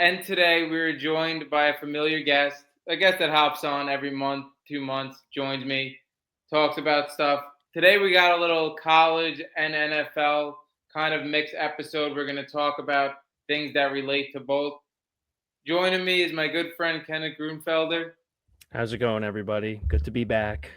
And today we were joined by a familiar guest, a guest that hops on every month, 2 months, joins me, talks about stuff. Today we got a little college and NFL kind of mixed episode. We're going to talk about things that relate to both. Joining me is my good friend Kenneth Gruenfelder. How's it going, everybody? Good to be back.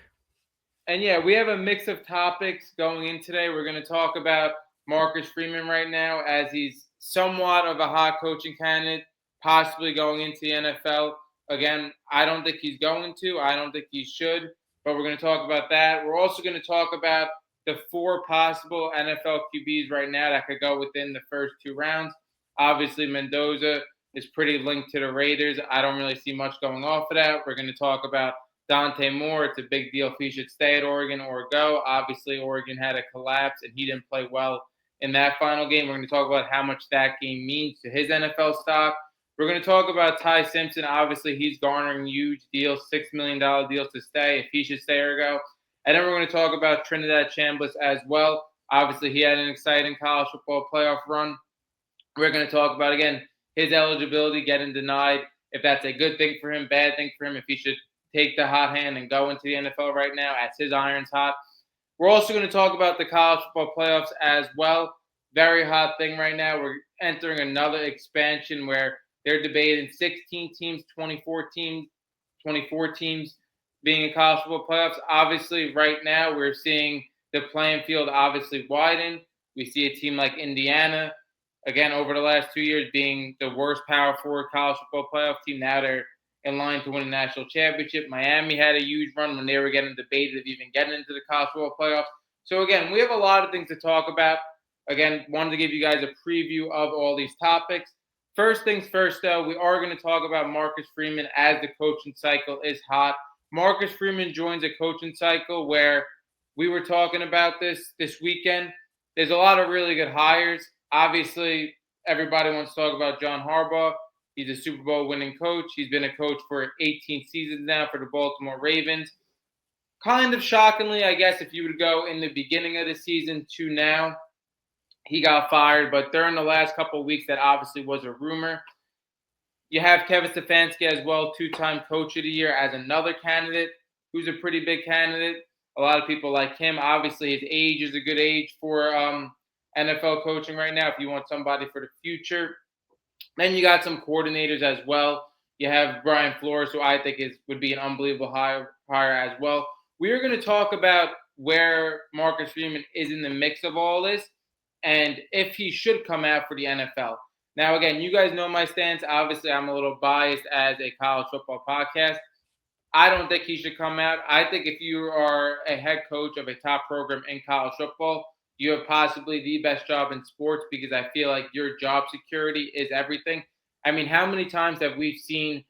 And yeah, we have a mix of topics going in today. We're going to talk about Marcus Freeman right now as he's somewhat of a hot coaching candidate, possibly going into the NFL. Again, I don't think he's going to. I don't think he should. But we're going to talk about that. We're also going to talk about the four possible NFL QBs right now that could go within the first two rounds. Obviously, Mendoza is pretty linked to the Raiders. I don't really see much going off of that. We're going to talk about Dante Moore. It's a big deal if he should stay at Oregon or go. Obviously, Oregon had a collapse and he didn't play well in that final game. We're going to talk about how much that game means to his NFL stock. We're going to talk about Ty Simpson. Obviously, he's garnering huge deals, $6 million deals to stay, if he should stay or go. And then we're going to talk about Trinidad Chambliss as well. Obviously, he had an exciting college football playoff run. We're going to talk about, again, his eligibility getting denied, if that's a good thing for him, bad thing for him, if he should take the hot hand and go into the NFL right now as his iron's hot. We're also going to talk about the college football playoffs as well. Very hot thing right now. We're entering another expansion where they're debating 16 teams, 24 teams being in college football playoffs. Obviously, right now we're seeing the playing field obviously widen. We see a team like Indiana, again, over the last 2 years being the worst Power 4 college football playoff team. Now they're in line to win a national championship. Miami had a huge run when they were getting debated of even getting into the college football playoffs. So, again, we have a lot of things to talk about. Again, wanted to give you guys a preview of all these topics. First things first, though, we are going to talk about Marcus Freeman as the coaching cycle is hot. Marcus Freeman joins a coaching cycle where we were talking about this weekend. There's a lot of really good hires. Obviously, everybody wants to talk about John Harbaugh. He's a Super Bowl winning coach. He's been a coach for 18 seasons now for the Baltimore Ravens. Kind of shockingly, I guess, if you would go in the beginning of the season to now, he got fired. But during the last couple of weeks, that obviously was a rumor. You have Kevin Stefanski as well, two-time coach of the year, as another candidate who's a pretty big candidate. A lot of people like him. Obviously, his age is a good age for NFL coaching right now if you want somebody for the future. Then you got some coordinators as well. You have Brian Flores, who I think would be an unbelievable hire as well. We are going to talk about where Marcus Freeman is in the mix of all this and if he should come out for the NFL. Now, again, you guys know my stance. Obviously, I'm a little biased as a college football podcast. I don't think he should come out. I think if you are a head coach of a top program in college football, you have possibly the best job in sports because I feel like your job security is everything. I mean, how many times have we seen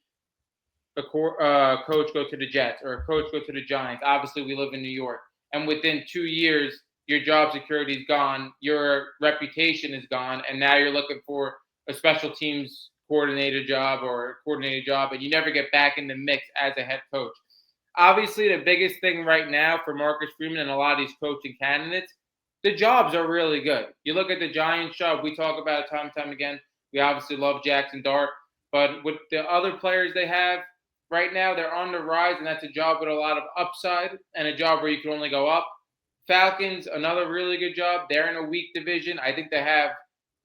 a coach go to the Jets or a coach go to the Giants? Obviously, we live in New York. And within 2 years, your job security is gone, your reputation is gone, and now you're looking for a special teams coordinator job or a coordinator job, and you never get back in the mix as a head coach. Obviously, the biggest thing right now for Marcus Freeman and a lot of these coaching candidates, the jobs are really good. You look at the Giants job, we talk about it time and time again. We obviously love Jackson Dart, but with the other players they have right now, they're on the rise, and that's a job with a lot of upside and a job where you can only go up. Falcons, another really good job. They're in a weak division. I think they have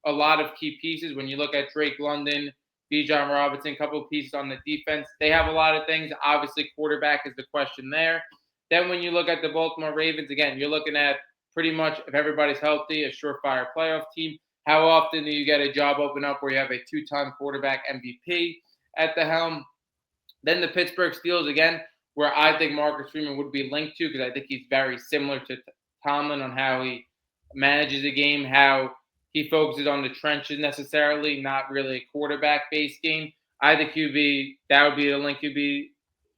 a lot of key pieces. When you look at Drake London, Bijan Robinson, a couple of pieces on the defense, they have a lot of things. Obviously, quarterback is the question there. Then when you look at the Baltimore Ravens, again, you're looking at pretty much, if everybody's healthy, a surefire playoff team. How often do you get a job open up where you have a two-time quarterback MVP at the helm? Then the Pittsburgh Steelers, again, where I think Marcus Freeman would be linked to because I think he's very similar to Tomlin on how he manages the game, how he focuses on the trenches necessarily, not really a quarterback-based game. I think that would be the link you'd be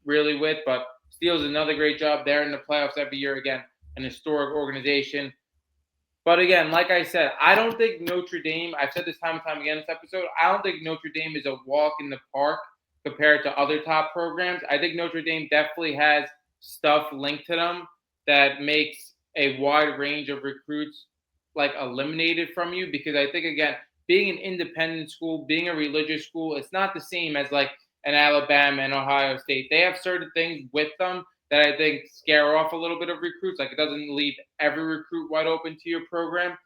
really with. But Steelers another great job. They're in the playoffs every year again, an historic organization. But again, like I said, I don't think Notre Dame, I've said this time and time again in this episode, I don't think Notre Dame is a walk in the park compared to other top programs. I think Notre Dame definitely has stuff linked to them that makes a wide range of recruits like eliminated from you because I think, again, being an independent school, being a religious school, it's not the same as like an Alabama and Ohio State. They have certain things with them that I think scare off a little bit of recruits. Like it doesn't leave every recruit wide open to your program.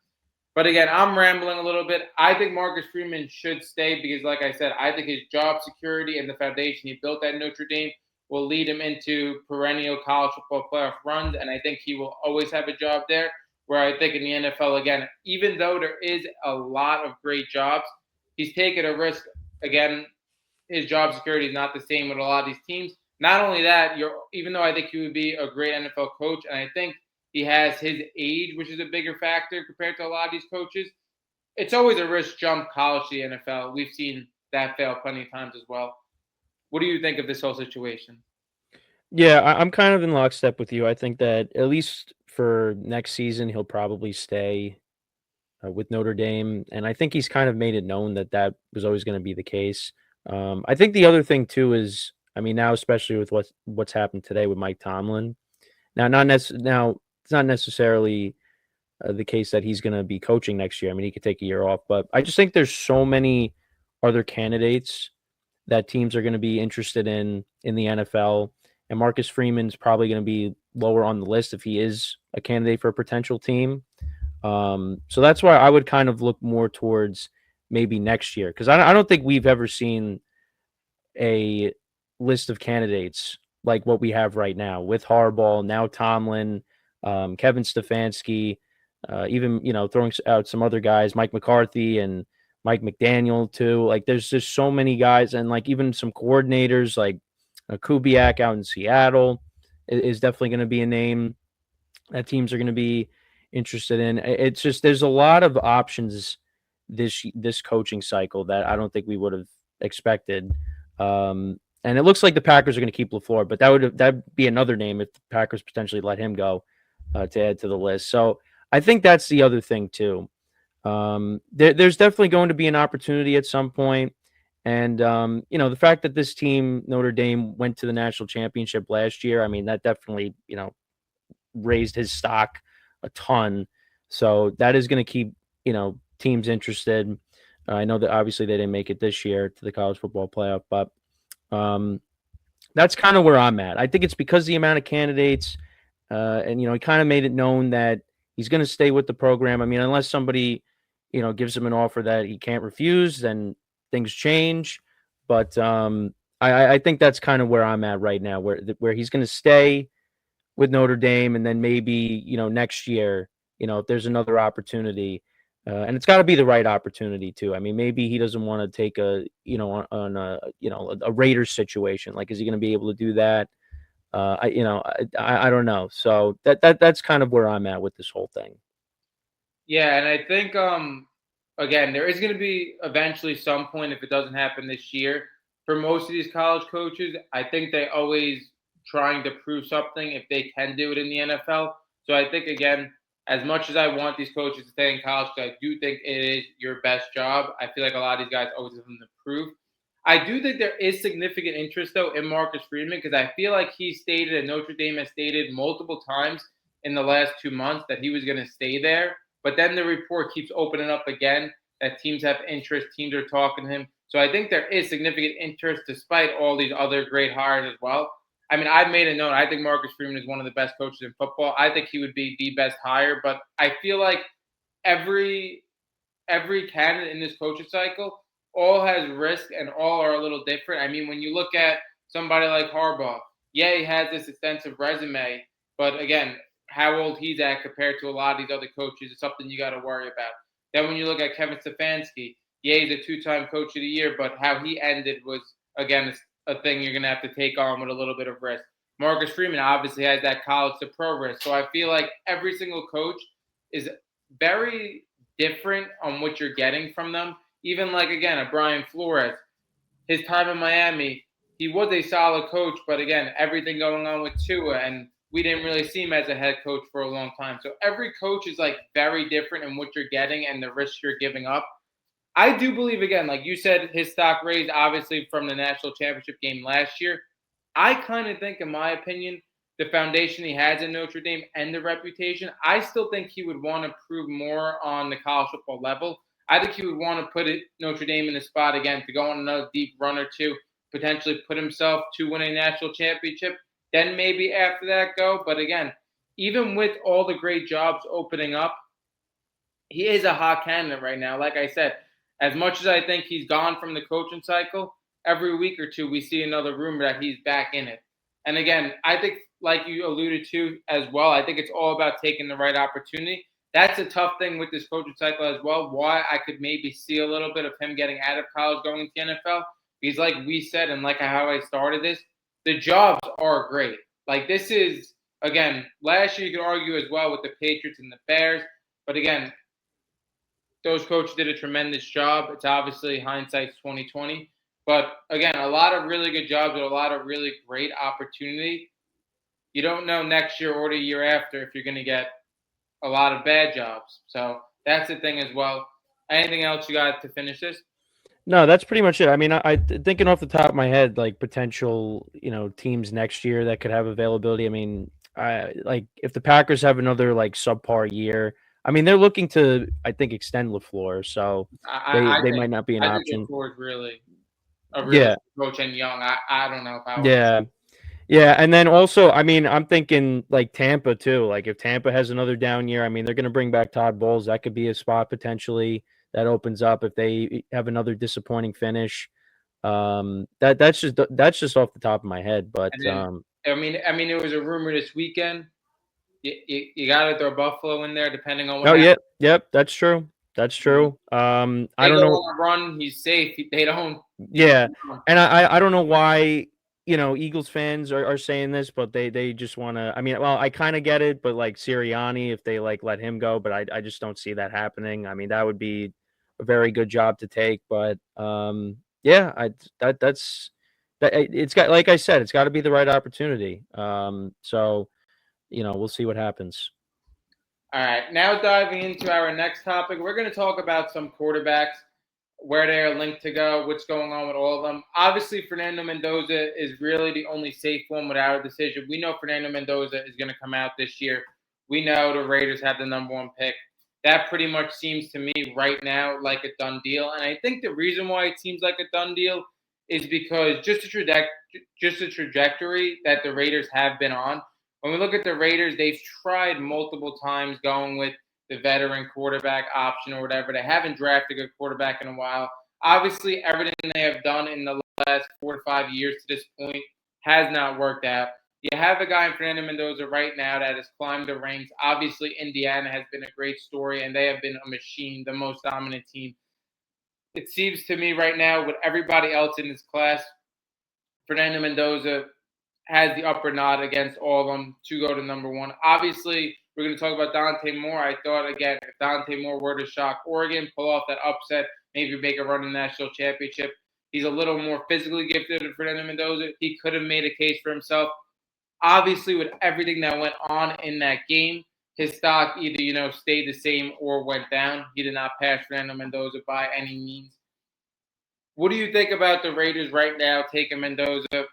But again, I'm rambling a little bit. I think Marcus Freeman should stay because, like I said, I think his job security and the foundation he built at Notre Dame will lead him into perennial college football playoff runs. And I think he will always have a job there. Where I think in the NFL, again, even though there is a lot of great jobs, he's taken a risk. Again, his job security is not the same with a lot of these teams. Not only that, even though I think he would be a great NFL coach, and I think he has his age, which is a bigger factor compared to a lot of these coaches. It's always a risk jump college to the NFL. We've seen that fail plenty of times as well. What do you think of this whole situation? Yeah, I'm kind of in lockstep with you. I think that at least for next season, he'll probably stay with Notre Dame, and I think he's kind of made it known that that was always going to be the case. I think the other thing too is, I mean, now especially with what's happened today with Mike Tomlin. Now it's not necessarily the case that he's going to be coaching next year. I mean, he could take a year off, but I just think there's so many other candidates that teams are going to be interested in the NFL, and Marcus Freeman's probably going to be lower on the list if he is a candidate for a potential team. So that's why I would kind of look more towards maybe next year because I don't think we've ever seen a list of candidates like what we have right now with Harbaugh, now Tomlin, Kevin Stefanski, even throwing out some other guys, Mike McCarthy and Mike McDaniel too. Like there's just so many guys, and like even some coordinators like Kubiak out in Seattle is definitely going to be a name that teams are going to be interested in. It's just there's a lot of options this coaching cycle that I don't think we would have expected. And it looks like the Packers are going to keep LaFleur, but that'd be another name if the Packers potentially let him go to add to the list. So I think that's the other thing too. There's definitely going to be an opportunity at some point. And, the fact that this team, Notre Dame, went to the national championship last year, I mean, that definitely, raised his stock a ton. So that is going to keep, teams interested. I know that obviously they didn't make it this year to the college football playoff, but that's kind of where I'm at. I think it's because the amount of candidates, and, he kind of made it known that he's going to stay with the program. I mean, unless somebody, gives him an offer that he can't refuse, then things change. But I think that's kind of where I'm at right now, where he's going to stay with Notre Dame, and then maybe next year, if there's another opportunity, and it's got to be the right opportunity too. I mean, maybe he doesn't want to take a Raiders situation. Like, is he going to be able to do that? I don't know. So that's kind of where I'm at with this whole thing. Yeah, and I think again, there is going to be eventually some point if it doesn't happen this year. For most of these college coaches, I think they always trying to prove something if they can do it in the NFL. So I think again, as much as I want these coaches to stay in college, I do think it is your best job. I feel like a lot of these guys always have them to prove. I do think there is significant interest though in Marcus Freeman because I feel like he stated and Notre Dame has stated multiple times in the last 2 months that he was going to stay there. But then the report keeps opening up again that teams have interest, teams are talking to him. So I think there is significant interest despite all these other great hires as well. I mean, I've made a note. I think Marcus Freeman is one of the best coaches in football. I think he would be the best hire, but I feel like every candidate in this coaching cycle all has risk and all are a little different. I mean, when you look at somebody like Harbaugh, yeah, he has this extensive resume, but again, how old he's at compared to a lot of these other coaches is something you got to worry about. Then when you look at Kevin Stefanski, yeah, he's a two-time coach of the year, but how he ended was, again, a thing you're going to have to take on with a little bit of risk. Marcus Freeman obviously has that college to pro risk. So I feel like every single coach is very different on what you're getting from them. Even like, again, a Brian Flores, his time in Miami, he was a solid coach, but again, everything going on with Tua, and we didn't really see him as a head coach for a long time. So every coach is like very different in what you're getting and the risks you're giving up. I do believe, again, like you said, his stock raised obviously from the national championship game last year. I kind of think, in my opinion, the foundation he has in Notre Dame and the reputation, I still think he would want to prove more on the college football level. I think he would want to put Notre Dame in the spot again to go on another deep run or two, potentially put himself to win a national championship. Then maybe after that go. But again, even with all the great jobs opening up, he is a hot candidate right now. Like I said, as much as I think he's gone from the coaching cycle, every week or two we see another rumor that he's back in it. And again, I think, like you alluded to as well, I think it's all about taking the right opportunity. That's a tough thing with this coaching cycle as well. Why I could maybe see a little bit of him getting out of college, going into the NFL. Because, like we said, and like how I started this, the jobs are great. Like, this is, again, last year you could argue as well with the Patriots and the Bears. But again, those coaches did a tremendous job. It's obviously hindsight's 2020. But again, a lot of really good jobs with a lot of really great opportunity. You don't know next year or the year after if you're going to get a lot of bad jobs. So that's the thing as well. Anything else you got to finish this? No, that's pretty much it. I mean, I thinking off the top of my head, like potential, teams next year that could have availability. I mean, like if the Packers have another like subpar year, I mean, they're looking to, I think, extend LaFleur, so they might not be an I think option. LaFleur is really a really Yeah, good coach and young. I don't know if I would. yeah, yeah. And then also, I mean, I'm thinking like Tampa too. Like if Tampa has another down year, I mean, they're going to bring back Todd Bowles. That could be a spot potentially that opens up if they have another disappointing finish. That's just off the top of my head, but And then, I mean, there was a rumor this weekend. You got to throw Buffalo in there, depending on what oh happens. yeah, yep, that's true. That's true. I They don't go know. on a run, he's safe. They don't. Yeah, and I don't know why Eagles fans are saying this, but they just want to. I mean, well, I kind of get it, but like Sirianni, if they like let him go, but I just don't see that happening. I mean, that would be a very good job to take, but yeah, that's it's got, like I said, it's got to be the right opportunity. So we'll see what happens. All right, now diving into our next topic, we're going to talk about some quarterbacks, where they're linked to go, what's going on with all of them. Obviously, Fernando Mendoza is really the only safe one without a decision. We know Fernando Mendoza is going to come out this year. We know the Raiders have the number one pick. That pretty much seems to me right now like a done deal. And I think the reason why it seems like a done deal is because just the trajectory that the Raiders have been on. When we look at the Raiders, they've tried multiple times going with the veteran quarterback option or whatever. They haven't drafted a quarterback in a while. Obviously, everything they have done in the last 4 to 5 years to this point has not worked out. You have a guy in Fernando Mendoza right now that has climbed the ranks. Obviously, Indiana has been a great story, and they have been a machine, the most dominant team. It seems to me right now, with everybody else in this class, Fernando Mendoza has the upper nod against all of them to go to number one. Obviously, we're going to talk about Dante Moore. I thought, again, if Dante Moore were to shock Oregon, pull off that upset, maybe make a run in the national championship, he's a little more physically gifted than Fernando Mendoza. He could have made a case for himself. Obviously, with everything that went on in that game, his stock either, stayed the same or went down. He did not pass Fernando Mendoza by any means. What do you think about the Raiders right now taking Mendoza?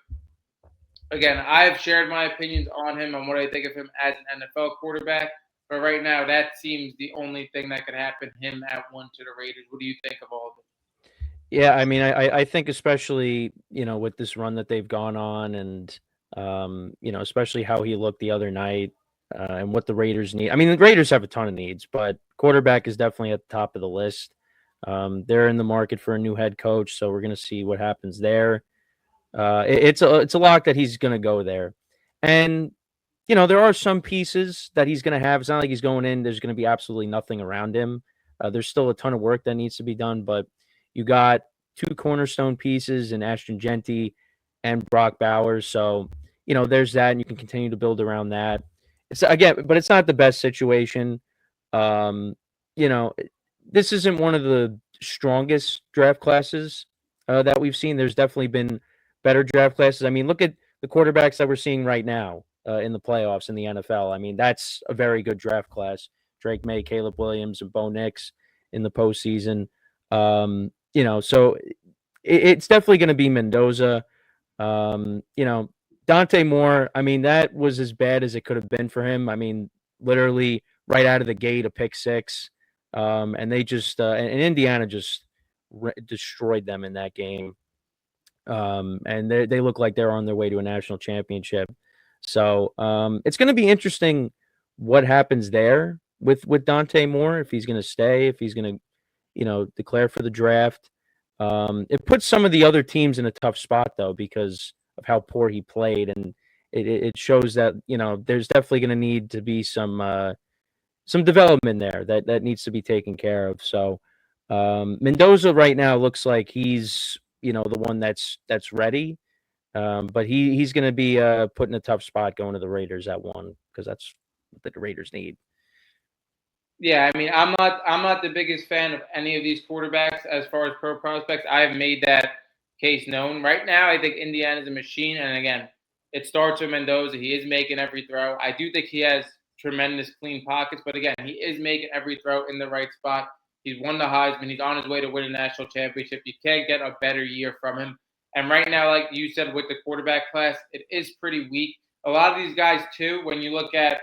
Again, I've shared my opinions on him and what I think of him as an NFL quarterback. But right now, that seems the only thing that could happen, him at one to the Raiders. What do you think of all of it? Yeah, I mean, I think especially with this run that they've gone on, and especially how he looked the other night, and what the Raiders need. I mean, the Raiders have a ton of needs, but quarterback is definitely at the top of the list. They're in the market for a new head coach, so we're going to see what happens there. It's a lock that he's going to go there, and there are some pieces that he's going to have. It's not like he's going in. There's going to be absolutely nothing around him. There's still a ton of work that needs to be done, but you got two cornerstone pieces in Ashton Genty and Brock Bowers. So, there's that, and you can continue to build around that. But it's not the best situation. Um, you know, this isn't one of the strongest draft classes that we've seen. There's definitely been better draft classes. I mean, look at the quarterbacks that we're seeing right now in the playoffs in the NFL. I mean, that's a very good draft class. Drake May, Caleb Williams, and Bo Nix in the postseason. So it's definitely going to be Mendoza. Dante Moore, I mean, that was as bad as it could have been for him. I mean, literally right out of the gate, a pick six. And they just and Indiana just destroyed them in that game. And they look like they're on their way to a national championship. So it's going to be interesting what happens there with Dante Moore, if he's going to stay, if he's going to declare for the draft. It puts some of the other teams in a tough spot though because of how poor he played, and it shows that there's definitely going to need to be some development there that needs to be taken care of. So Mendoza right now looks like he's the one that's ready, but he's going to be put in a tough spot going to the Raiders at 1 because that's what the Raiders need. Yeah, I mean, I'm not the biggest fan of any of these quarterbacks as far as pro prospects. I have made that case known. Right now, I think Indiana's a machine, and again, it starts with Mendoza. He is making every throw. I do think he has tremendous clean pockets, but again, he is making every throw in the right spot. He's won the Heisman. He's on his way to win a national championship. You can't get a better year from him. And right now, like you said, with the quarterback class, it is pretty weak. A lot of these guys, too, when you look at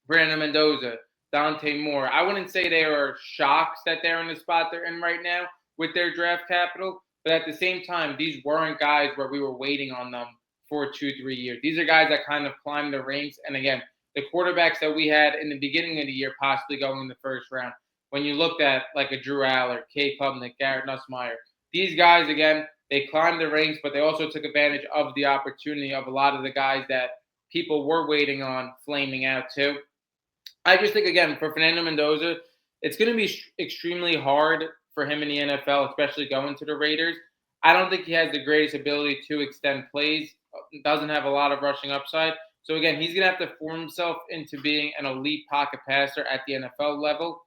Brandon Mendoza, Dante Moore. I wouldn't say they are shocks that they're in the spot they're in right now with their draft capital, but at the same time, these weren't guys where we were waiting on them for 2-3 years. These are guys that kind of climbed the ranks. And again, the quarterbacks that we had in the beginning of the year possibly going in the first round, when you looked at like a Drew Aller, Kay Klubnik, Garrett Nussmeier, these guys, again, they climbed the ranks, but they also took advantage of the opportunity of a lot of the guys that people were waiting on flaming out too. I just think, again, for Fernando Mendoza, it's going to be extremely hard for him in the NFL, especially going to the Raiders. I don't think he has the greatest ability to extend plays, doesn't have a lot of rushing upside. So, again, he's going to have to form himself into being an elite pocket passer at the NFL level.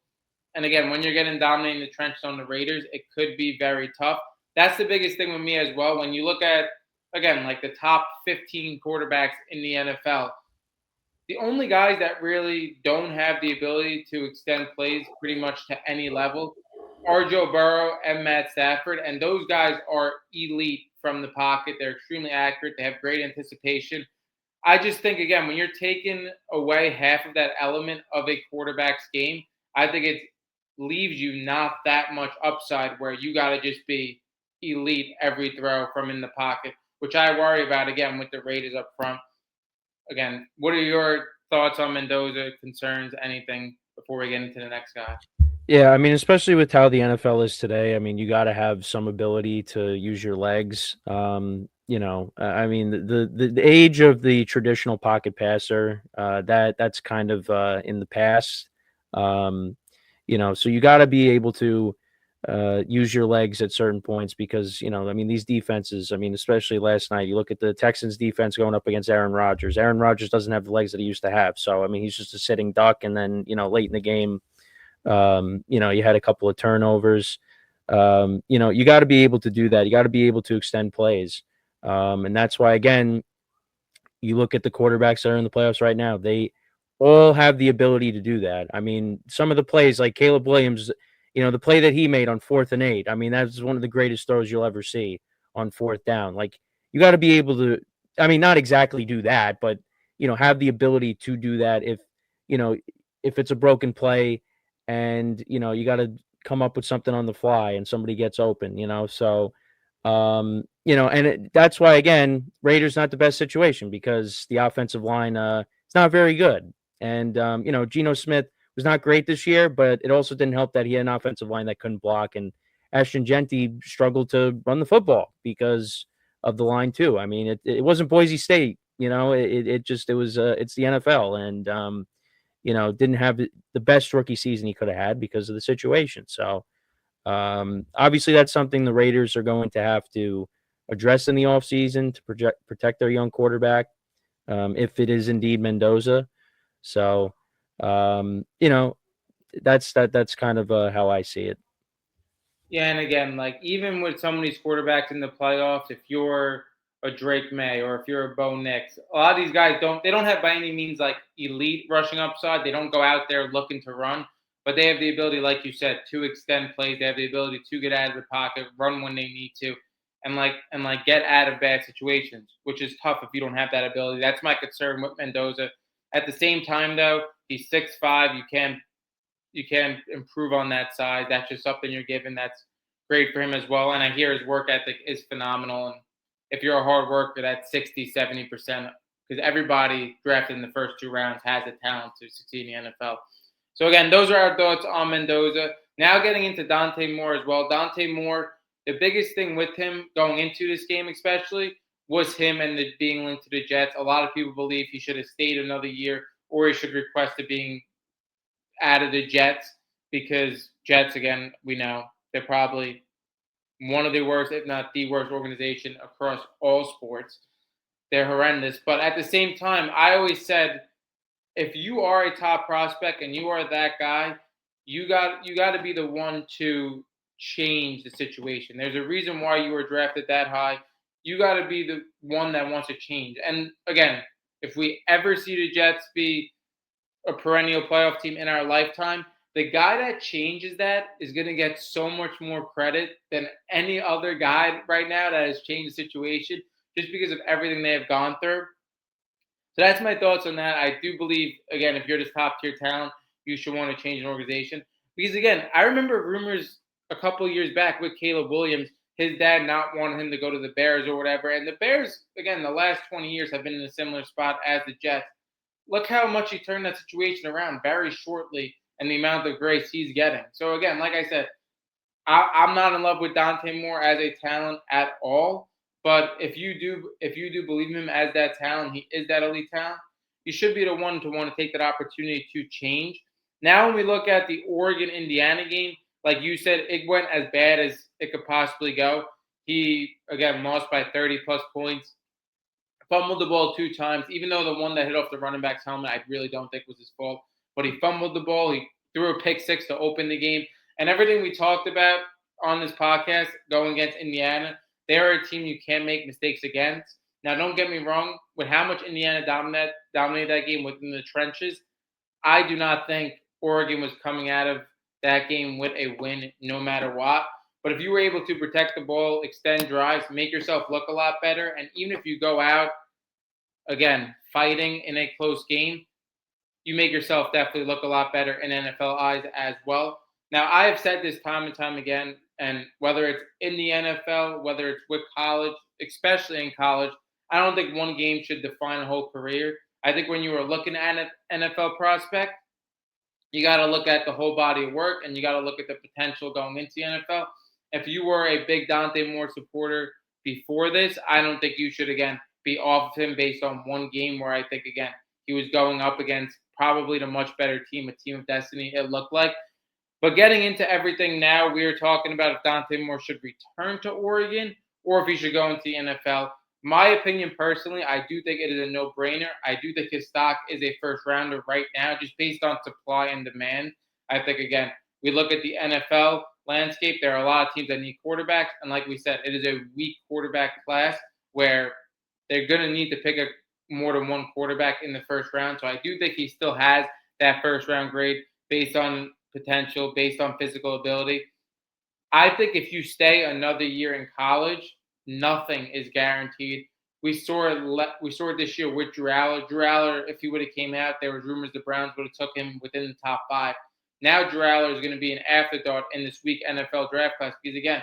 And again, when you're getting dominating the trenches on the Raiders, it could be very tough. That's the biggest thing with me as well. When you look at, again, like the top 15 quarterbacks in the NFL, the only guys that really don't have the ability to extend plays pretty much to any level are Joe Burrow and Matt Stafford. And those guys are elite from the pocket. They're extremely accurate. They have great anticipation. I just think, again, when you're taking away half of that element of a quarterback's game, I think it leaves you not that much upside where you got to just be elite every throw from in the pocket, which I worry about, again, with the Raiders up front. Again, what are your thoughts on Mendoza, concerns, anything before we get into the next guy? Yeah, I mean, especially with how the NFL is today, I mean, you got to have some ability to use your legs. I mean, the age of the traditional pocket passer, that's kind of in the past. So you got to be able to use your legs at certain points because, I mean, these defenses, I mean, especially last night, you look at the Texans defense going up against Aaron Rodgers. Aaron Rodgers doesn't have the legs that he used to have. So, I mean, he's just a sitting duck. And then, late in the game, you had a couple of turnovers. You got to be able to do that. You got to be able to extend plays. And that's why, again, you look at the quarterbacks that are in the playoffs right now, they all have the ability to do that. I mean, some of the plays like Caleb Williams, the play that he made on 4th and 8, I mean, that's one of the greatest throws you'll ever see on 4th down. Like, you got to be able to, I mean, not exactly do that, but, have the ability to do that if it's a broken play and, you got to come up with something on the fly and somebody gets open, so, and that's why, again, Raiders not the best situation because the offensive line, it's not very good. And, Geno Smith was not great this year, but it also didn't help that he had an offensive line that couldn't block. And Ashton Genty struggled to run the football because of the line too. I mean, it wasn't Boise State, it's the NFL. And, didn't have the best rookie season he could have had because of the situation. So, obviously that's something the Raiders are going to have to address in the offseason to protect their young quarterback. If it is indeed Mendoza. So, that's kind of how I see it. Yeah, and again, like even with some of these quarterbacks in the playoffs, if you're a Drake May or if you're a Bo Nix, a lot of these guys don't have by any means like elite rushing upside. They don't go out there looking to run, but they have the ability, like you said, to extend plays. They have the ability to get out of the pocket, run when they need to, and get out of bad situations, which is tough if you don't have that ability. That's my concern with Mendoza. At the same time, though, he's 6'5". You can't improve on that side. That's just something you're given. That's great for him as well. And I hear his work ethic is phenomenal. And if you're a hard worker, that's 60-70%, because everybody drafted in the first 2 rounds has the talent to succeed in the NFL. So again, those are our thoughts on Mendoza. Now getting into Dante Moore as well. Dante Moore, the biggest thing with him going into this game especially was him and being linked to the Jets. A lot of people believe he should have stayed another year, or he should request it being out of the Jets, because Jets, again, we know they're probably one of the worst, if not the worst organization across all sports. They're horrendous. But at the same time, I always said, if you are a top prospect and you are that guy, you got to be the one to change the situation. There's a reason why you were drafted that high. You got to be the one that wants to change. And again, if we ever see the Jets be a perennial playoff team in our lifetime, the guy that changes that is going to get so much more credit than any other guy right now that has changed the situation, just because of everything they have gone through. So that's my thoughts on that. I do believe, again, if you're this top tier talent, you should want to change an organization. Because again, I remember rumors a couple of years back with Caleb Williams, his dad not wanting him to go to the Bears or whatever. And the Bears, again, the last 20 years have been in a similar spot as the Jets. Look how much he turned that situation around very shortly, and the amount of grace he's getting. So again, like I said, I'm not in love with Dante Moore as a talent at all. But if you do believe in him as that talent, he is that elite talent, you should be the one to want to take that opportunity to change. Now, when we look at the Oregon-Indiana game, like you said, it went as bad as it could possibly go. He, again, lost by 30-plus points, fumbled the ball 2 times, even though the one that hit off the running back's helmet I really don't think was his fault. But he fumbled the ball. He threw a pick 6 to open the game. And everything we talked about on this podcast going against Indiana, they are a team you can't make mistakes against. Now, don't get me wrong, with how much Indiana dominated that game within the trenches, I do not think Oregon was coming out of that game with a win no matter what. But if you were able to protect the ball, extend drives, make yourself look a lot better, and even if you go out, again, fighting in a close game, you make yourself definitely look a lot better in NFL eyes as well. Now, I have said this time and time again, and whether it's in the NFL, whether it's with college, especially in college, I don't think one game should define a whole career. I think when you are looking at an NFL prospect, you got to look at the whole body of work, and you got to look at the potential going into the NFL. If you were a big Dante Moore supporter before this, I don't think you should, again, be off of him based on one game where I think, again, he was going up against probably the much better team, a team of destiny, it looked like. But getting into everything now, we are talking about if Dante Moore should return to Oregon or if he should go into the NFL. My opinion personally, I do think it is a no-brainer. I do think his stock is a first-rounder right now, just based on supply and demand. I think, again, we look at the NFL landscape, there are a lot of teams that need quarterbacks. And like we said, it is a weak quarterback class where they're going to need to pick more than one quarterback in the first round. So I do think he still has that first-round grade based on potential, based on physical ability. I think if you stay another year in college, nothing is guaranteed. We saw it this year with Drew Aller. Drew Aller, if he would have came out, there was rumors the Browns would have took him within the top 5. Now Drew Aller is going to be an afterthought in this week NFL draft class because, again,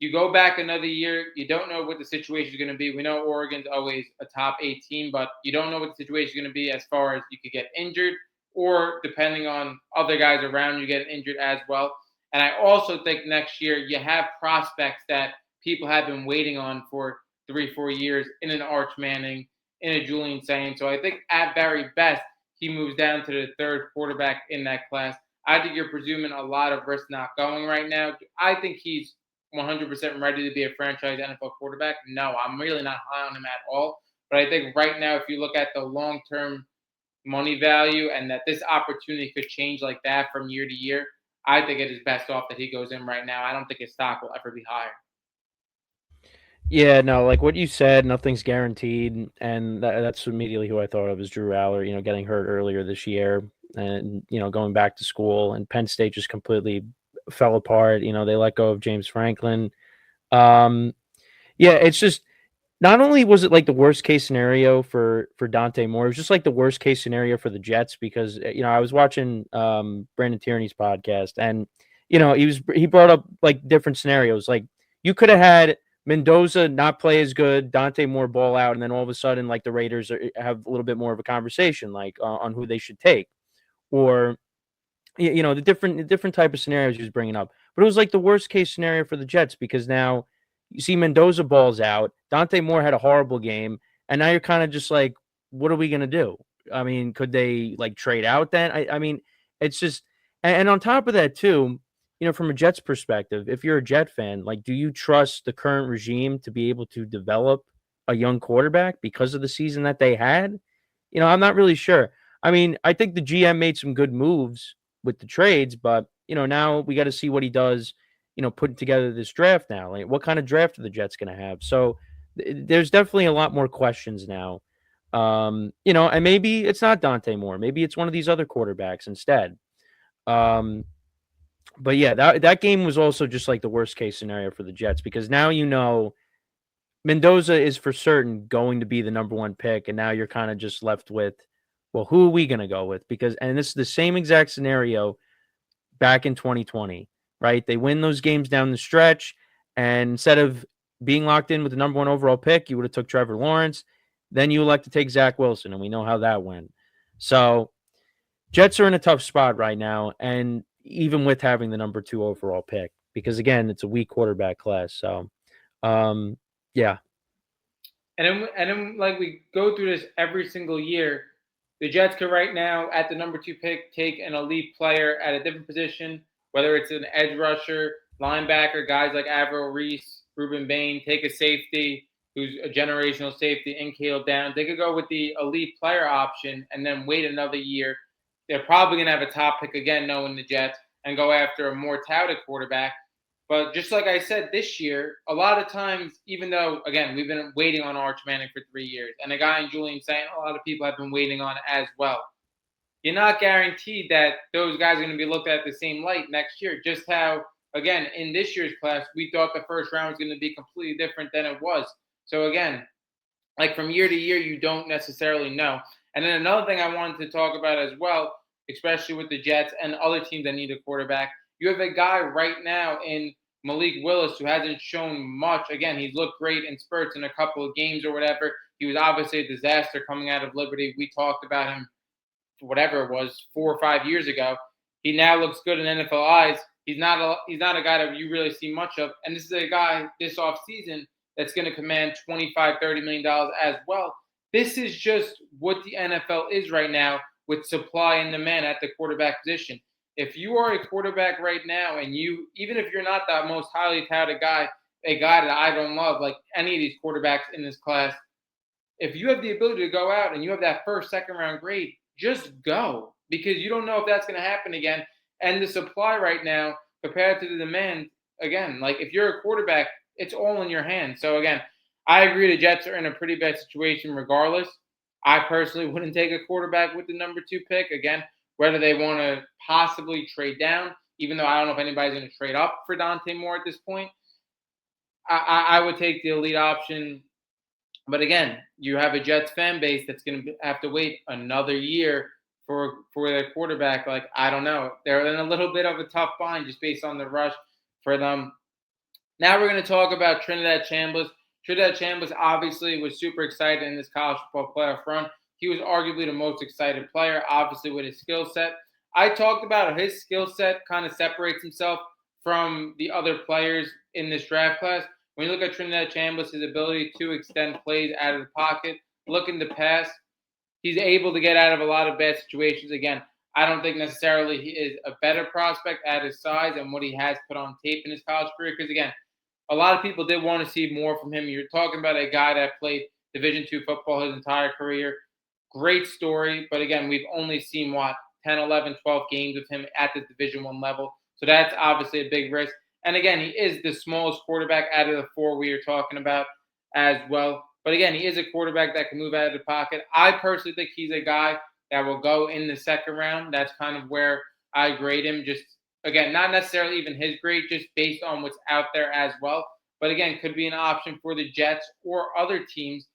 you go back another year, you don't know what the situation is going to be. We know Oregon's always a top 8 team, but you don't know what the situation is going to be as far as you could get injured or depending on other guys around you get injured as well. And I also think next year you have prospects that people have been waiting on for 3-4 years in an Arch Manning, in a Julian Saint. So I think at very best, he moves down to the 3rd quarterback in that class. I think you're presuming a lot of risk not going right now. I think he's 100% ready to be a franchise NFL quarterback. No, I'm really not high on him at all. But I think right now, if you look at the long-term money value and that this opportunity could change like that from year to year, I think it is best off that he goes in right now. I don't think his stock will ever be higher. Yeah, no, like what you said, nothing's guaranteed, and that's immediately who I thought of as Drew Aller. Getting hurt earlier this year, and going back to school, and Penn State just completely fell apart. They let go of James Franklin. Yeah, it's just Not only was it like the worst case scenario for Dante Moore, it was just like the worst case scenario for the Jets because I was watching Brandon Tierney's podcast and he brought up like different scenarios. Like you could have had Mendoza not play as good, Dante Moore ball out, and then all of a sudden like the Raiders have a little bit more of a conversation like on who they should take, or the different type of scenarios he was bringing up. But it was like the worst case scenario for the Jets because now you see Mendoza balls out, Dante Moore had a horrible game, and now you're kind of just like, what are we gonna do? I mean, could they like trade out then? I mean, it's just, and on top of that too, from a Jets perspective, if you're a Jet fan, like, do you trust the current regime to be able to develop a young quarterback because of the season that they had? I'm not really sure. I mean, I think the GM made some good moves with the trades, but now we got to see what he does. Putting together this draft now. Like, what kind of draft are the Jets going to have? So there's definitely a lot more questions now. And maybe it's not Dante Moore. Maybe it's one of these other quarterbacks instead. But yeah, that game was also just like the worst case scenario for the Jets because now Mendoza is for certain going to be the number one pick, and now you're kind of just left with, well, who are we going to go with? And this is the same exact scenario back in 2020, right? They win those games down the stretch, and instead of being locked in with the number one overall pick, you would have took Trevor Lawrence. Then you elect to take Zach Wilson, and we know how that went. So Jets are in a tough spot right now, and even with having the number two overall pick, because again, it's a weak quarterback class. So, yeah. And then, like we go through this every single year, the Jets could right now at the number two pick take an elite player at a different position, whether it's an edge rusher, linebacker, guys like Averill Reese, Ruben Bain, take a safety who's a generational safety, and Caleb Downs. They could go with the elite player option and then wait another year. They're probably going to have a top pick again, knowing the Jets, and go after a more touted quarterback. But just like I said, this year, a lot of times, even though, again, we've been waiting on Arch Manning for 3 years, and a guy in Julian Saint, a lot of people have been waiting on as well. You're not guaranteed that those guys are going to be looked at the same light next year. Just how, again, in this year's class, we thought the first round was going to be completely different than it was. So, again, like from year to year, you don't necessarily know. And then another thing I wanted to talk about as well, especially with the Jets and other teams that need a quarterback, you have a guy right now in Malik Willis who hasn't shown much. Again, he's looked great in spurts in a couple of games or whatever. He was obviously a disaster coming out of Liberty. We talked about him, whatever it was, 4 or 5 years ago. He now looks good in NFL eyes. He's not a guy that you really see much of. And this is a guy this offseason that's going to command $25-30 million as well. This is just what the NFL is right now with supply and demand at the quarterback position. If you are a quarterback right now, and even if you're not that most highly touted guy, a guy that I don't love, like any of these quarterbacks in this class, if you have the ability to go out and you have that first, second round grade, just go, because you don't know if that's going to happen again. And the supply right now compared to the demand, again, like if you're a quarterback, it's all in your hands. So again, I agree the Jets are in a pretty bad situation regardless. I personally wouldn't take a quarterback with the number two pick. Again, whether they want to possibly trade down, even though I don't know if anybody's going to trade up for Dante Moore at this point, I would take the elite option. But again, you have a Jets fan base that's going to have to wait another year for their quarterback. Like, I don't know, they're in a little bit of a tough bind just based on the rush for them. Now we're going to talk about Trinidad Chambliss. Trinidad Chambliss obviously was super excited in this college football playoff run. He was arguably the most excited player, obviously with his skill set. I talked about his skill set kind of separates himself from the other players in this draft class. When you look at Trinidad Chambliss, his ability to extend plays out of the pocket, looking to pass, he's able to get out of a lot of bad situations. Again, I don't think necessarily he is a better prospect at his size and what he has put on tape in his college career. Because again, a lot of people did want to see more from him. You're talking about a guy that played Division II football his entire career. Great story, but again, we've only seen 10, 11, 12 games with him at the Division I level. So that's obviously a big risk. And again, he is the smallest quarterback out of the four we are talking about as well. But again, he is a quarterback that can move out of the pocket. I personally think he's a guy that will go in the second round. That's kind of where I grade him. Just, again, not necessarily even his grade, just based on what's out there as well. but again, could be an option for the Jets or other teams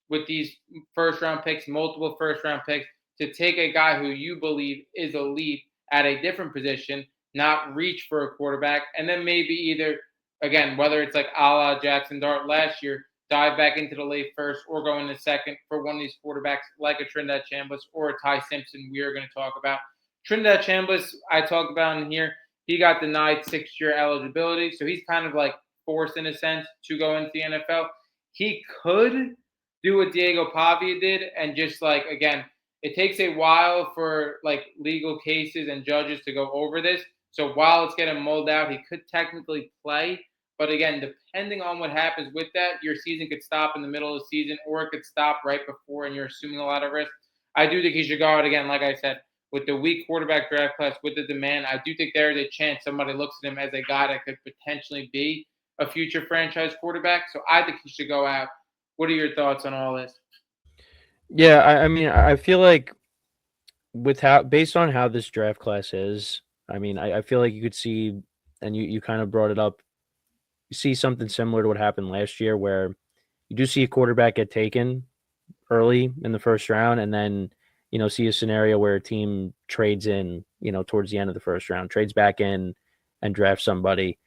with these first round picks, multiple first round picks, to take a guy who you believe is elite at a different position, not reach for a quarterback, and then maybe either, again, whether it's like a la Jackson Dart last year, dive back into the late first or go in the second for one of these quarterbacks like a Trinidad Chambliss or a Ty Simpson we are going to talk about. Trinidad Chambliss, I talked about in here, he got denied 6-year eligibility, so he's kind of like forced in a sense to go into the NFL. He could do what Diego Pavia did and just like, again, it takes a while for like legal cases and judges to go over this. So while it's getting mulled out, he could technically play. But again, depending on what happens with that, your season could stop in the middle of the season or it could stop right before and you're assuming a lot of risk. I do think he should go out again, like I said, with the weak quarterback draft class, with the demand. I do think there is a chance somebody looks at him as a guy that could potentially be a future franchise quarterback. So I think he should go out. What are your thoughts on all this? Yeah, I mean, I feel like with how based on how this draft class is, I mean, I feel like you could see, and you kind of brought it up, you see something similar to what happened last year, where you do see a quarterback get taken early in the first round, and then see a scenario where a team trades in, towards the end of the first round, trades back in, and drafts somebody.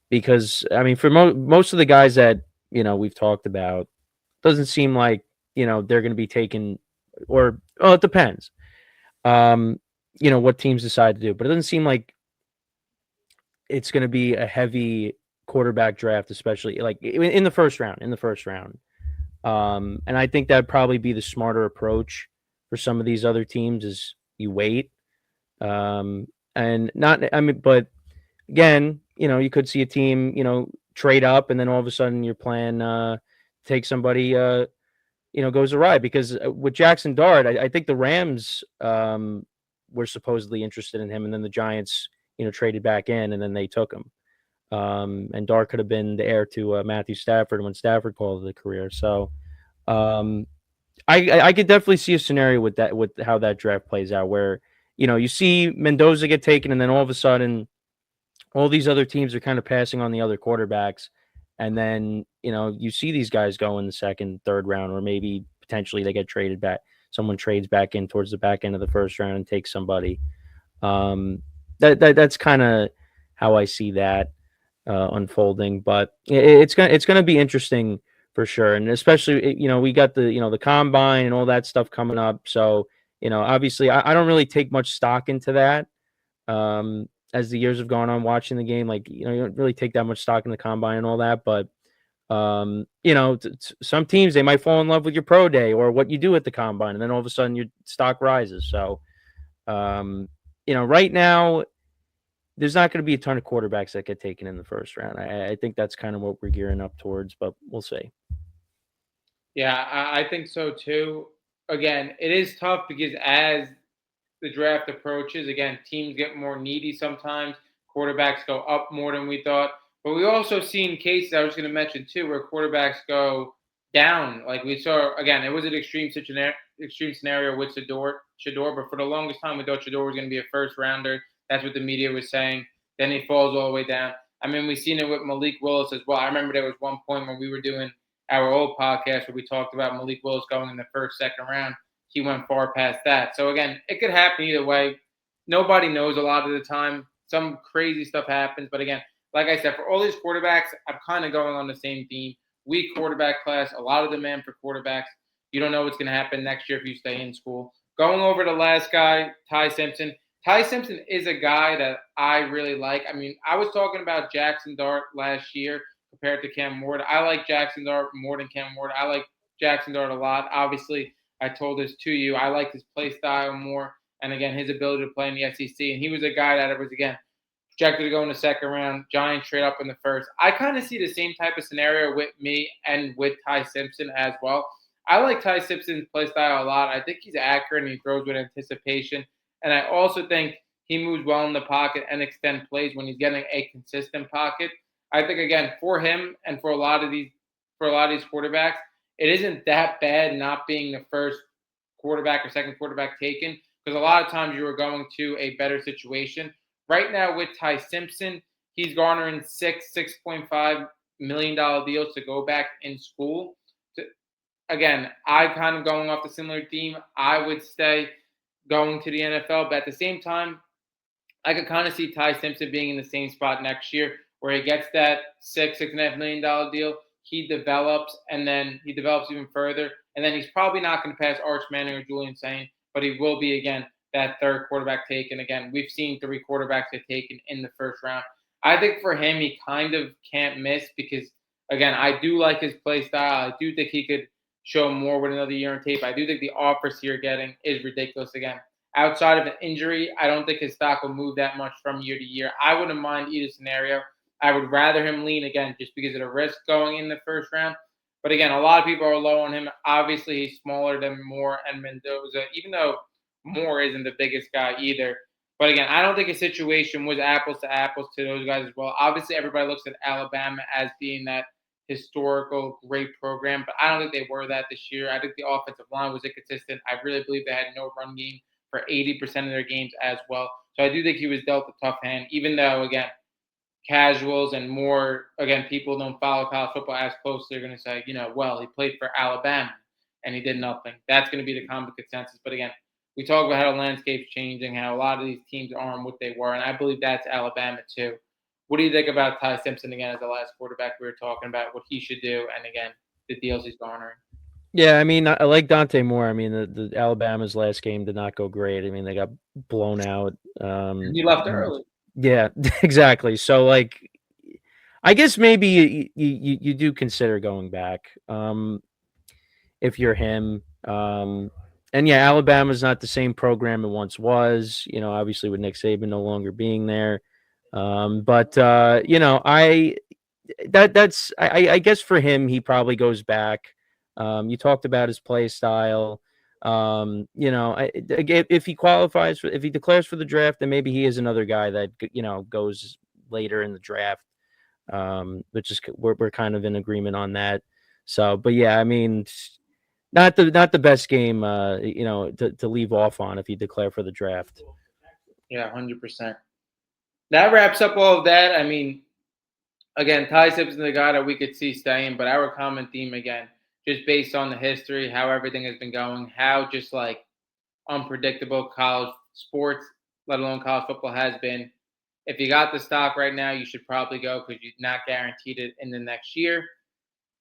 Because I mean, for most of the guys that we've talked about, doesn't seem like they're going to be taken, or it depends. What teams decide to do, but it doesn't seem like it's going to be a heavy quarterback draft, especially like in the first round. And I think that'd probably be the smarter approach for some of these other teams is you wait. And not, I mean, but again, you could see a team, trade up and then all of a sudden your plan take somebody, goes awry because with Jackson Dart, I think the Rams were supposedly interested in him and then the Giants, traded back in and then they took him. And Dart could have been the heir to Matthew Stafford when Stafford called it a career. So I could definitely see a scenario with that, with how that draft plays out, where you see Mendoza get taken, and then all of a sudden, all these other teams are kind of passing on the other quarterbacks, and then you see these guys go in the second, third round, or maybe potentially they get traded back. Someone trades back in towards the back end of the first round and takes somebody. That's kind of how I see that unfolding, but it's gonna be interesting for sure, and especially we got the combine and all that stuff coming up. So obviously I don't really take much stock into that as the years have gone on watching the game. Like you don't really take that much stock in the combine and all that, but some teams, they might fall in love with your pro day or what you do at the combine, and then all of a sudden your stock rises. So right now there's not going to be a ton of quarterbacks that get taken in the first round. I think that's kind of what we're gearing up towards, but we'll see. Yeah, I think so too. Again, it is tough because as the draft approaches, again, teams get more needy sometimes. Quarterbacks go up more than we thought. But we also seen cases I was going to mention too where quarterbacks go down. Like we saw, again, it was an extreme scenario with Shador, but for the longest time we thought Shador was going to be a first rounder. That's what the media was saying. Then he falls all the way down. I mean, we've seen it with Malik Willis as well. I remember there was one point when we were doing our old podcast where we talked about Malik Willis going in the first, second round. He went far past that. So again, it could happen either way. Nobody knows a lot of the time. Some crazy stuff happens. But again, like I said, for all these quarterbacks, I'm kind of going on the same theme. Weak quarterback class, a lot of demand for quarterbacks. You don't know what's going to happen next year if you stay in school. Going over to the last guy, Ty Simpson. Ty Simpson is a guy that I really like. I mean, I was talking about Jackson Dart last year compared to Cam Ward. I like Jackson Dart more than Cam Ward. I like Jackson Dart a lot. Obviously, I told this to you. I like his play style more, and again, his ability to play in the SEC. And he was a guy that was, again, projected to go in the second round. Giants trade up in the first. I kind of see the same type of scenario with me and with Ty Simpson as well. I like Ty Simpson's play style a lot. I think he's accurate and he throws with anticipation. And I also think he moves well in the pocket and extend plays when he's getting a consistent pocket. I think again for him and for a lot of these quarterbacks, it isn't that bad not being the first quarterback or second quarterback taken because a lot of times you are going to a better situation. Right now with Ty Simpson, he's garnering $6.5 million deals to go back in school. Again, I kind of going off the similar theme. I would stay going to the NFL, but at the same time, I could kind of see Ty Simpson being in the same spot next year where he gets that $6.5 million deal. He develops and then he develops even further. And then he's probably not going to pass Arch Manning or Julian Sain, but he will be again that third quarterback taken. Again, we've seen 3 quarterbacks get taken in the first round. I think for him, he kind of can't miss because again, I do like his play style. I do think he could show more with another year on tape. I do think the offers you're getting is ridiculous again. Outside of an injury, I don't think his stock will move that much from year to year. I wouldn't mind either scenario. I would rather him lean again just because of the risk going in the first round. But again, a lot of people are low on him. Obviously, he's smaller than Moore and Mendoza, even though Moore isn't the biggest guy either. But again, I don't think a situation was apples to those guys as well. Obviously, everybody looks at Alabama as being that historical great program, but I don't think they were that this year. I think the offensive line was inconsistent. I really believe they had no run game for 80% of their games as well. So I do think he was dealt a tough hand, even though, again, casuals and more, again, people don't follow college football as closely. They're going to say, well, he played for Alabama and he did nothing. That's going to be the common consensus. But again, we talk about how the landscape's changing, how a lot of these teams aren't what they were, and I believe that's Alabama too. What do you think about Ty Simpson again as the last quarterback we were talking about, what he should do, and again, the deals he's garnering? Yeah, I mean, I like Dante Moore. I mean, the Alabama's last game did not go great. I mean, they got blown out. He left early. Yeah, exactly. So, like, I guess maybe you do consider going back if you're him. And yeah, Alabama's not the same program it once was. Obviously with Nick Saban no longer being there. But I guess for him, he probably goes back. You talked about his play style. If he qualifies if he declares for the draft, then maybe he is another guy that goes later in the draft. Which is we're kind of in agreement on that. So, but yeah, I mean, not the best game, to leave off on if you declare for the draft. Yeah, 100%. That wraps up all of that. I mean, again, Ty Simpson, the guy that we could see staying, but our common theme again, just based on the history, how everything has been going, how just like unpredictable college sports, let alone college football, has been. If you got the stock right now, you should probably go because you're not guaranteed it in the next year.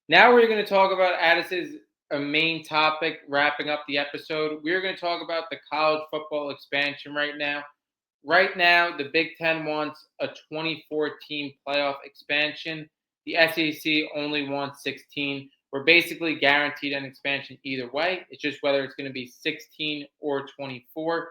Now we're going to talk about Addis's a main topic, wrapping up the episode. We're going to talk about the college football expansion right now. Right now, the Big Ten wants a 24-team playoff expansion. The SEC only wants 16. We're basically guaranteed an expansion either way. It's just whether it's going to be 16 or 24.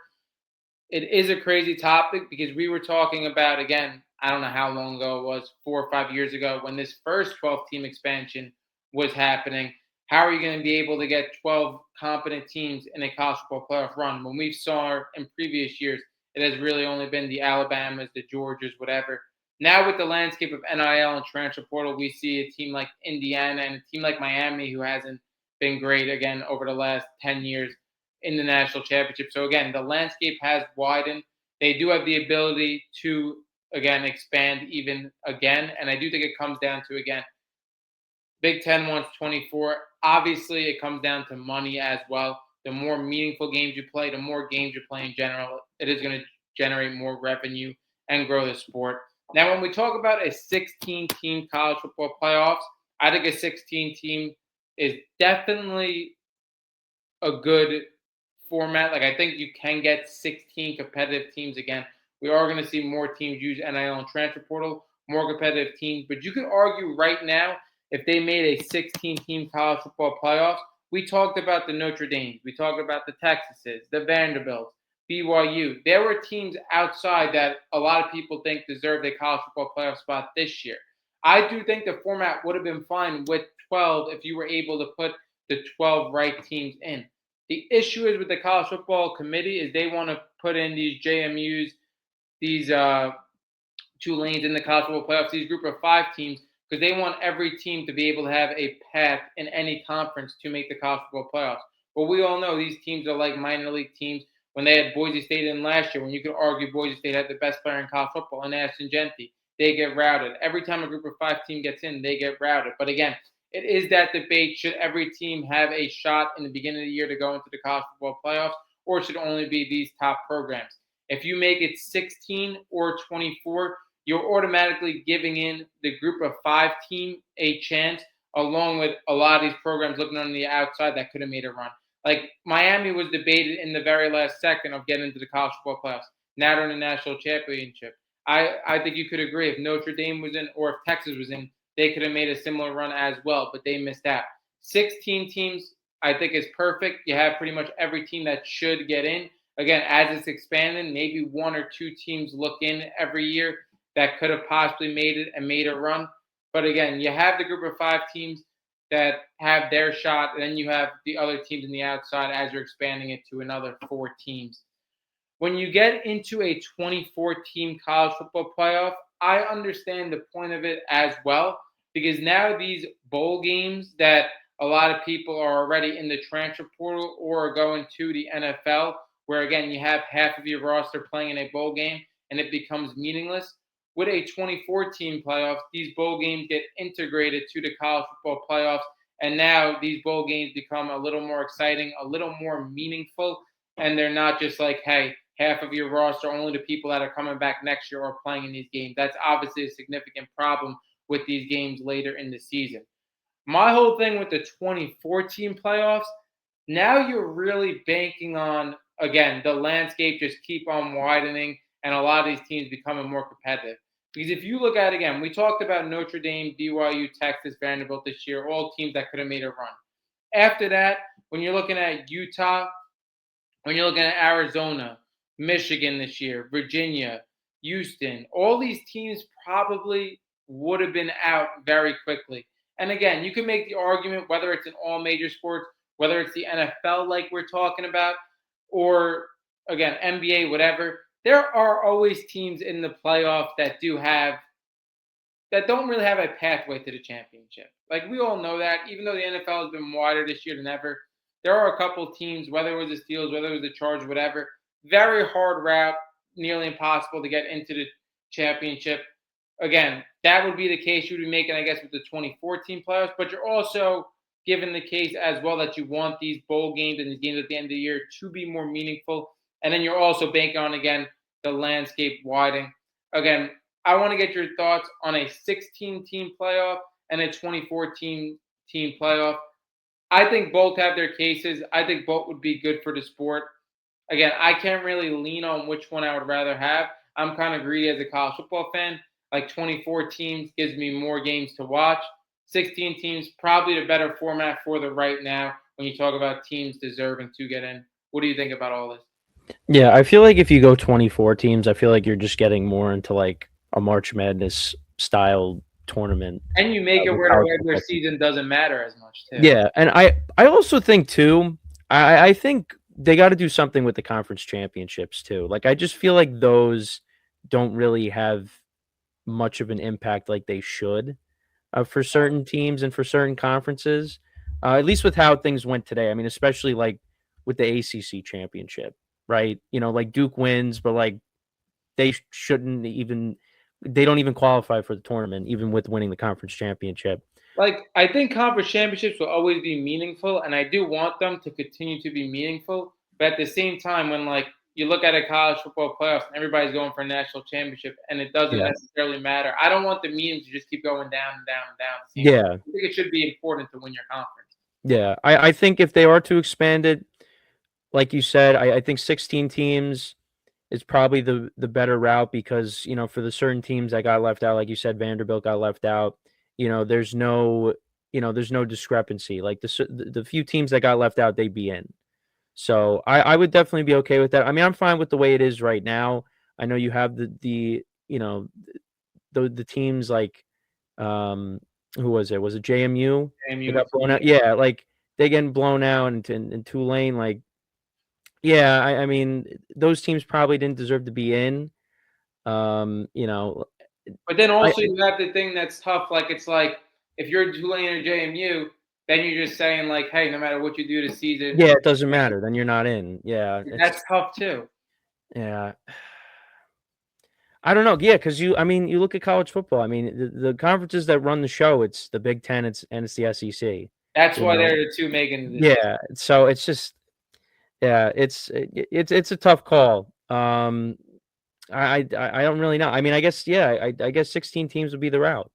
It is a crazy topic because we were talking about, again, I don't know how long ago it was, 4 or 5 years ago, when this first 12-team expansion was happening. How are you going to be able to get 12 competent teams in a college football playoff run? When we saw in previous years, it has really only been the Alabamas, the Georgias, whatever. Now with the landscape of NIL and transfer portal, we see a team like Indiana and a team like Miami who hasn't been great, again, over the last 10 years in the national championship. So again, the landscape has widened. They do have the ability to, again, expand even again. And I do think it comes down to, again, Big Ten wants 24. Obviously, it comes down to money as well. The more meaningful games you play, the more games you play in general, it is going to generate more revenue and grow the sport. Now, when we talk about a 16-team college football playoffs, I think a 16-team is definitely a good format. Like, I think you can get 16 competitive teams again. We are going to see more teams use NIL and transfer portal, more competitive teams. But you could argue right now, if they made a 16-team college football playoffs, we talked about the Notre Dames, we talked about the Texases, the Vanderbilts, BYU. There were teams outside that a lot of people think deserved a college football playoff spot this year. I do think the format would have been fine with 12 if you were able to put the 12 right teams in. The issue is with the college football committee is they want to put in these JMUs, these Tulanes in the college football playoffs, these group of 5 teams, because they want every team to be able to have a path in any conference to make the college football playoffs. But we all know these teams are like minor league teams. When they had Boise State in last year, when you could argue Boise State had the best player in college football, in Ashton Genty, they get routed. Every time a group of 5 team gets in, they get routed. But again, it is that debate: should every team have a shot in the beginning of the year to go into the college football playoffs, or should only be these top programs? If you make it 16 or 24, you're automatically giving in the group of 5 team a chance, along with a lot of these programs looking on the outside that could have made a run. Like Miami was debated in the very last second of getting into the college football playoffs. Now they're in the national championship. I think you could agree if Notre Dame was in or if Texas was in, they could have made a similar run as well, but they missed out. 16 teams, I think, is perfect. You have pretty much every team that should get in. Again, as it's expanding, maybe 1 or 2 teams look in every year that could have possibly made it and made a run. But again, you have the group of 5 teams that have their shot, and then you have the other teams in the outside as you're expanding it to another 4 teams. When you get into a 24 team college football playoff, I understand the point of it as well, because now these bowl games that a lot of people are already in the transfer portal or are going to the NFL, where again you have half of your roster playing in a bowl game and it becomes meaningless. With a 24 team playoffs, these bowl games get integrated to the college football playoffs, and now these bowl games become a little more exciting, a little more meaningful, and they're not just like, hey, half of your roster, only the people that are coming back next year are playing in these games. That's obviously a significant problem with these games later in the season. My whole thing with the 24 team playoffs, now you're really banking on, again, the landscape just keep on widening and a lot of these teams becoming more competitive. Because if you look at it again, we talked about Notre Dame, BYU, Texas, Vanderbilt this year, all teams that could have made a run. After that, when you're looking at Utah, when you're looking at Arizona, Michigan this year, Virginia, Houston, all these teams probably would have been out very quickly. And again, you can make the argument whether it's in all major sports, whether it's the NFL like we're talking about, or again, NBA, whatever. There are always teams in the playoff that don't really have a pathway to the championship. Like we all know that, even though the NFL has been wider this year than ever, there are a couple of teams, whether it was the Steelers, whether it was the Chargers, whatever, very hard route, nearly impossible to get into the championship. Again, that would be the case you would be making, I guess, with the 24 team playoffs, but you're also given the case as well that you want these bowl games and these games at the end of the year to be more meaningful. And then you're also banking on, again, the landscape widening. Again, I want to get your thoughts on a 16 team playoff and a 24 team playoff. I think both have their cases. I think both would be good for the sport. Again, I can't really lean on which one I would rather have. I'm kind of greedy as a college football fan. Like 24 teams gives me more games to watch. 16 teams, probably the better format for the right now when you talk about teams deserving to get in. What do you think about all this? Yeah, I feel like if you go 24 teams, I feel like you're just getting more into like a March Madness style tournament. And you make it With where the college regular football. season doesn't matter as much, too. Yeah, and I also think too, I think they got to do something with the conference championships too. Like I just feel like those don't really have much of an impact like they should for certain teams and for certain conferences. At least with how things went today. I mean, especially like with the ACC championship, right? You know, like Duke wins, but like they shouldn't even. They don't even qualify for the tournament, even with winning the conference championship. Like, I think conference championships will always be meaningful, and I do want them to continue to be meaningful. But at the same time, when like you look at a college football playoffs and everybody's going for a national championship, and it doesn't Yeah, necessarily matter, I don't want the memes to just keep going down and down and down. The same way. yeah, I think it should be important to win your conference. yeah. I think if they are to expand it, like you said, I think 16 teams is probably the better route because, you know, for the certain teams that got left out, like you said, Vanderbilt got left out, you know, there's no discrepancy. Like the few teams that got left out, they'd be in. So I would definitely be okay with that. I mean, I'm fine with the way it is right now. I know you have the you know, the teams like who was it? Was it JMU? They got blown out. Yeah, like they getting blown out in Tulane, like yeah, I mean, those teams probably didn't deserve to be in. You know, But then I also you have the thing that's tough. Like it's like if you're Tulane or JMU, then you're just saying like, hey, no matter what you do this season, yeah, it doesn't matter. Then you're not in. Yeah, that's tough too. yeah. I don't know. Yeah, because you look at college football. I mean, the conferences that run the show, it's the Big Ten, it's the SEC. That's You why know, they're the two making the decision. yeah. So it's just, yeah, it's a tough call. I don't really know. I mean, I guess, yeah, I guess 16 teams would be the route.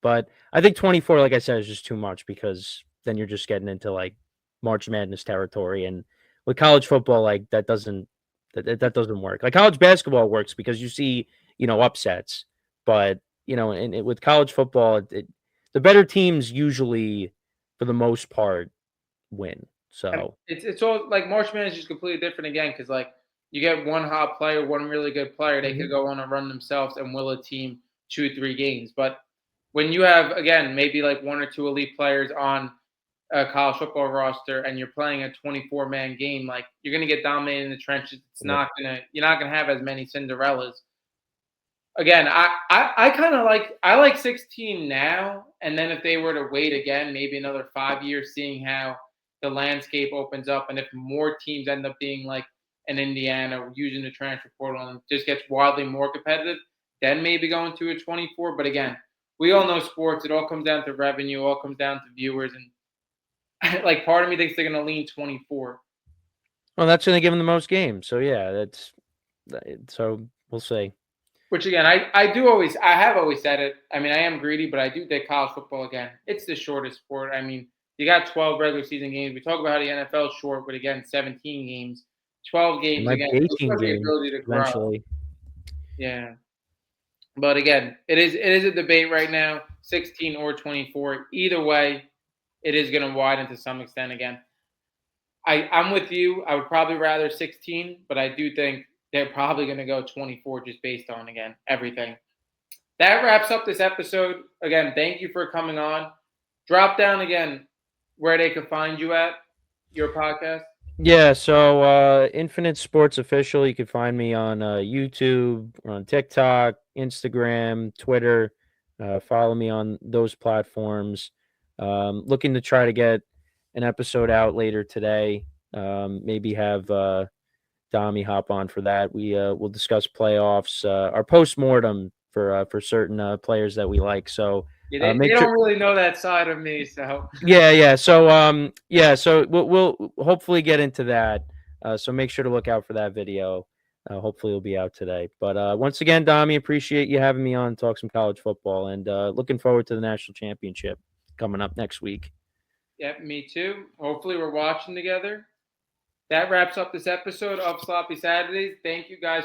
But I think 24, like I said, is just too much because then you're just getting into like March Madness territory, and with college football, like that doesn't work. Like college basketball works because you see, upsets, but with college football, the better teams usually, for the most part, win. And So it's all like March Madness is completely different again because like you get one hot player, one really good player, they could Mhm. go on a run themselves and will a team 2 3 games. But when you have again maybe like one or two elite players on a college football roster and you're playing a 24-man game, like you're gonna get dominated in the trenches. Yeah. You're not gonna have as many Cinderellas. Again, I kind of I like 16 now, and then if they were to wait again, maybe another 5 years, seeing how the landscape opens up, and if more teams end up being like an Indiana using the transfer portal and just gets wildly more competitive, then maybe going to a 24. But again, we all know sports; it all comes down to revenue, all comes down to viewers, and like part of me thinks they're going to lean 24. Well, that's going to give them the most games. So yeah, so we'll see. Which again, I have always said it. I mean, I am greedy, but I do think college football again, it's the shortest sport. I mean, you got 12 regular season games. We talk about how the NFL is short, but again, 17 games, 12 It games might again. be So 18 it's the games ability to grow. eventually. Yeah, but again, it is a debate right now, 16 or 24. Either way, it is going to widen to some extent again. I'm with you. I would probably rather 16, but I do think they're probably going to go 24 just based on again everything. That wraps up this episode. Again, thank you for coming on. Drop down again where they could find you at your podcast. Yeah, so Infinite Sports Official, you can find me on YouTube, on TikTok, Instagram, Twitter. Follow me on those platforms. Looking to try to get an episode out later today. Maybe have Dami hop on for that. We'll discuss playoffs, our postmortem for certain players that we like. So Yeah, they make sure. don't really know that side of me, so Yeah. So we'll hopefully get into that. So make sure to look out for that video. Hopefully it'll be out today. But once again, Dami, appreciate you having me on, talk some college football, and looking forward to the national championship coming up next week. yeah, me too. Hopefully we're watching together. That wraps up this episode of Sloppy Saturdays. Thank you guys